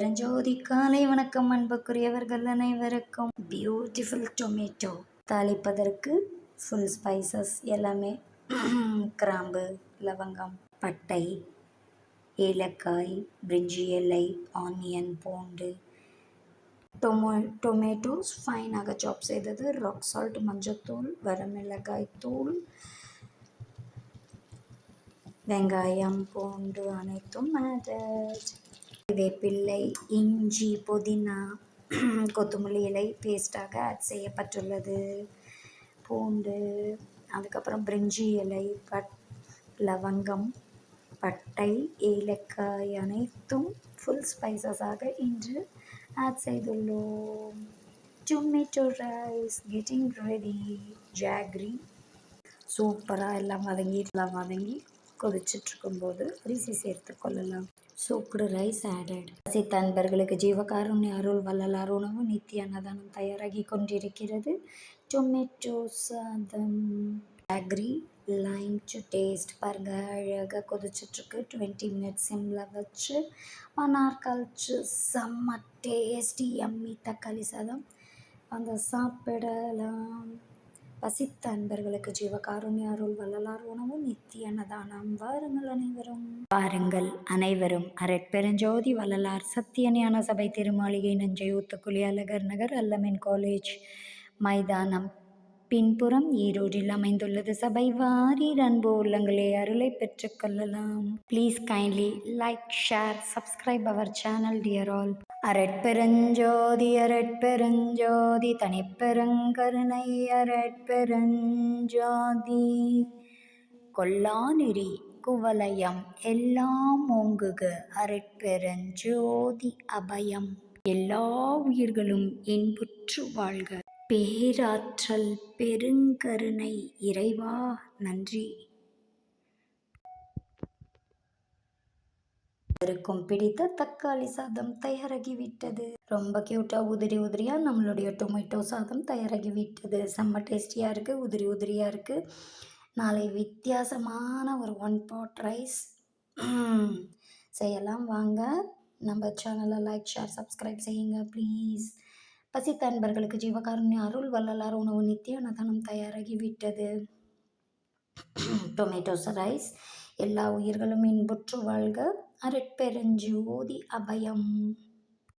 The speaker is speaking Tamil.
பரஞ்சோதி காலை வணக்கம் அன்புக்குரியவர்கள் அனைவருக்கும். பியூட்டிஃபுல் டொமேட்டோ தாளிப்பதற்கு ஃபுல் ஸ்பைசஸ் எல்லாமே கிராம்பு, லவங்கம், பட்டை, ஏலக்காய், பிரிஞ்சி இலை, ஆனியன், பூண்டு, டொமேட்டோஸ் ஃபைனாக சாப் செய்தது, ராக் சால்ட், மஞ்சத்தூள், வரமிளகாய் தூள், வெங்காயம், பூண்டு அனைத்தும் ஆடட். வேப்பிலை, இஞ்சி, புதினா, கொத்தமல்லி இலை பேஸ்ட்டாக ஆட் செய்யப்பட்டுள்ளது. பூண்டு, அதுக்கப்புறம் பிரிஞ்சி இலை, லவங்கம், பட்டை, ஏலக்காய் அனைத்தும் ஃபுல் ஸ்பைசஸாக இன்று ஆட் செய்துள்ளோம். Tomato rice getting ready. Jaggery சூப்பராக எல்லாம் வதங்கி கொதிச்சிட்ருக்கும்போது அரிசி சேர்த்து கொள்ளலாம். சூக்குடு ரைஸ் ஆடட். பசித்த அன்பர்களுக்கு ஜீவகாருண்ய அருள் வள்ளலார் உணவு நித்திய அன்னதானம் தயாராகி கொண்டிருக்கிறது. டொமேட்டோ சாதம், ஜாக்ரி, லைம் டு டேஸ்ட். பாருங்க அழகாக கொதிச்சிட்ருக்கு. 20 மினிட்ஸ் சிம்மில் வச்சு 1 hour கழிச்சு செம்ம டேஸ்டி எம்மி தக்காளி சாதம் அந்த சாப்பிடலாம். பசித்த அன்பர்களுக்கு ஜீவகாருண்ய அருள் வள்ளலார் உணவு நித்திய அன்னதானம். வாருங்கள் அனைவரும் அருட்பெருஞ்சோதி வள்ளலார் சத்திய ஞான சபை திருமாளிகை, நஞ்சை ஊத்துக்குளி, அழகர் நகர், அல்லமின் காலேஜ் மைதானம் பின்புறம், ஈரோடில் அமைந்துள்ளது சபை. வாரீர் அன்பு உள்ளங்களே, அருளை பெற்றுக்கொள்ளலாம். Please kindly like, share, subscribe our channel dear all. அரட்பெருஞ்சோதி அரட்பெருஞ்சோதி தனிப்பெருங்கருணை அரட்பெருஞ்சோதி கொல்லாநெறி குவலயம் எல்லாம் ஓங்குக அரட்பெருஞ்சோதி அபயம். எல்லா உயிர்களும் இன்புற்று வாழ்க. பேராற்றல் பெருங்கருணை இறைவா நன்றி. எல்லாருக்கும் பிடித்த தக்காளி சாதம் தயாராகிவிட்டது. ரொம்ப கியூட்டாக உதிரியாக நம்மளுடைய டொமேட்டோ சாதம் தயாராகிவிட்டது. செம்ம டேஸ்டியாக இருக்குது, உதிரியாக இருக்குது. நாளை வித்தியாசமான ஒரு 1 pot ரைஸ் செய்யலாம். வாங்க, நம்ம சேனலை லைக், ஷேர், சப்ஸ்கிரைப் செய்யுங்க ப்ளீஸ். பசித்த அன்பர்களுக்கு ஜீவகாருண்ய அருள் வள்ளலார் உணவு நித்திய அன்னதானம் தயாராகிவிட்டது. Tomatoes rice. எல்லா உயிர்களும் இன்புற்று வாழ்க. அரட்பெருஞ்சோதி அபயம்.